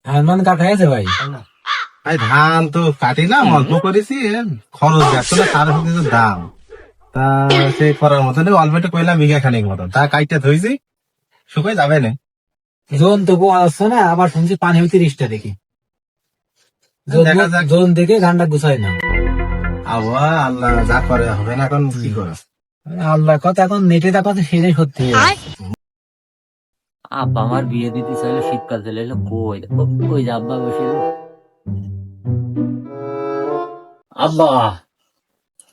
ধান কাটা গেছে ভাই? ভাই ধান তো কাটি না, অল্প করেছি, খরচ আসলে তার হচ্ছে দাম। তা সেই করার মতন অল্প একটু কইলাম বিঘা খানিক মতন, তা কাইটা ধুইছি, শুকাই যাবে না। জোন তো আসছে না, আবার শুনছি পানি হইতে 30টা দেখি দেখা যাক। জোন দেখে ধানটা গুছাই না। আবহাওয়া আল্লাহ যা করে হবে না, এখন কি করে। আল্লাহ কথা, এখন নেটে যা কথা সেটাই সত্যি হয়ে যাচ্ছে। আব্বা আমার বিয়ে দিতে চাইলে শীতকাল চলে এলো, কই কই যে আব্বা বসে আব্বা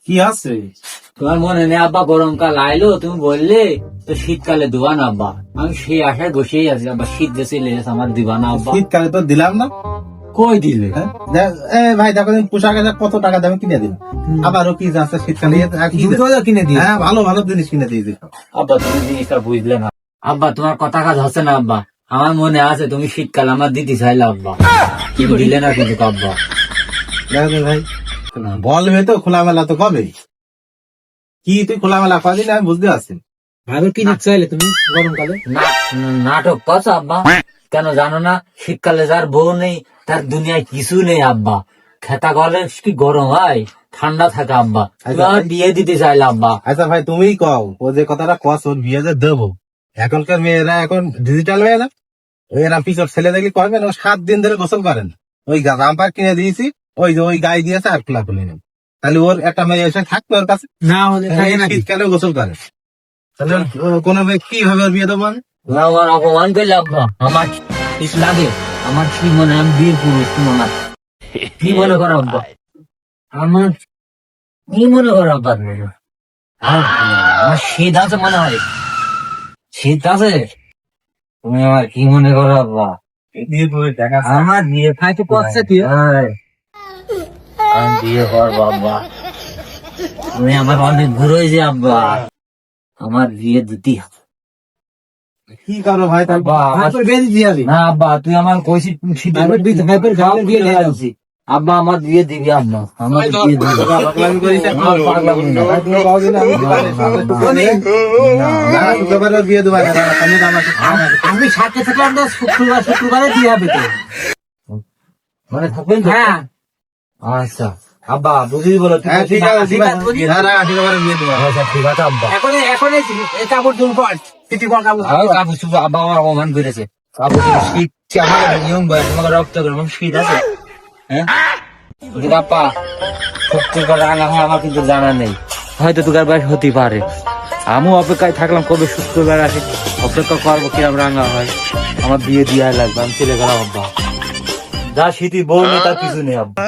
কি আছে? তোমার মনে নেই আব্বা গরমকাল আইলো তুমি বললে তো শীতকালে দিবা না আব্বা, আমি সেই আশায় বসেই আছি আব্বা, শীত যে চলে এসে আমার দিবা না আব্বা। শীতকালে তো দিলাম না। কই দিলে? ভাই দেখো পোশাক আশাক কত টাকা দামে কিনে দিলাম, আবারও কি যাচ্ছে শীতকালে জুতো কিনে দিয়ে হ্যাঁ ভালো ভালো জিনিস কিনে দিয়েছি। আব্বা তুমি জিনিসটা বুঝলে না আব্বা, তোমার কথা কাজ হচ্ছে না আব্বা, আমার মনে আছে তুমি শীতকাল আমার দিতে চাইলে আব্বা, দিলে না কিন্তু আব্বা। দেখো ভাই বলবে তো খোলামেলা তো কবে, কি তুই খোলামেলা কদিন আমি বুঝতে পারছি। ভালো কি নিতে চাইলে তুমি গরমকালে? নাটক করছো আব্বা, কেন জানো না শীতকালে যার বউ নেই তার দুনিয়ায় কিছু নেই আব্বা, খেতা গলে কি গরম হয়, ঠান্ডা থাকে আব্বা, তুমি আমার বিয়ে দিতে চাইলে আব্বা। আচ্ছা ভাই তুমিই কও, ও যে কথাটা কস ওর বিয়ে যে দেবো, এখনকার মেয়েরা এখন ডিজিটাল মেয়েরা, এরা পিছর ছেলে দেখলে করবেন, ও 7 দিন ধরে গোসল করেন, ওই জাম্পার কিনে দিয়েছি, ওই যে ওই গায়ে দিয়েছে আর খোলা খুলে নেন, তাহলে ওর একটা মেয়ে এসে থাকবে ওর কাছে, না হলে থাকে না। শীতকালে গোসল করে, তাহলে কোনো মেয়ে কি ভাবে ওর বিয়ে দেবো আমি? তুমি আমার অপমান করলে আব্বা, আমার ঠিক লাগে, আমার কি মনে হয় আমি বীর পুরুষ, তোমার কি মনে করো আব্বা, আমার কি মনে করো আব্বা তুমি? আমার শীত আছে মনে হয়, শীত আছে, তুমি আমার কি মনে করো আব্বা? আমার বিয়ে খাইতে করছে তুই? আমি বিয়ে করবো আব্বা, তুমি আমার অনেক ঘুরোই যে আব্বা, আমার বিয়ে দিতে হবে। কি করো ভাই তার ভাইপের বিয়ে দিয়ে দিবি? না আব্বা তুই আমার কইছিস ভাইপের গালে বিয়ে দিয়ে দিবি। আব্বা আমার বিয়ে দিবি আব্বা, আমার বিয়ে দিবি। পাগলামি করিস এখন? আমার পাগলামি না। ভাই, তুমি কও দিলে আমি দিতে পারি। না, শুক্রবারে বিয়ে দেবো না, আমি আমাকে আমি সাথে থাকলাম না, শুক্রবারে দিয়ে হবে তো। মানে থাকবেন তো? হ্যাঁ আচ্ছা আব্বা বুঝি বলো, হ্যাঁ ঠিক আছে, ঠিক আছে, হ্যাঁ না, শুক্রবারে বিয়ে দেবো। আচ্ছা ঠিক আছে আব্বা। এখন কাপড় চুল পর চিঠি পর কাপড় কাপড় চোপড় আব্বা আমার অপমান করেছে, কাপড় চোপড় শীত আমার নিয়ম করে, তোমাকে রক্ত করে শীত আছে, হ্যাঁ কিন্তু আপা সত্যি করে রাঙা হয় আমার কিন্তু জানা নেই, হয়তো তোকার বয়স হতে পারে, আমিও অপেক্ষায় থাকলাম কবে শুক্রবার আসে, অপেক্ষা করবো কিরম রাঙা হয়, আমার বিয়ে দিয়ে লাগবে, আমি চলে গেলাম আব্বা, যা শীতি বউ নেই তার কিছু নেই আব্বা।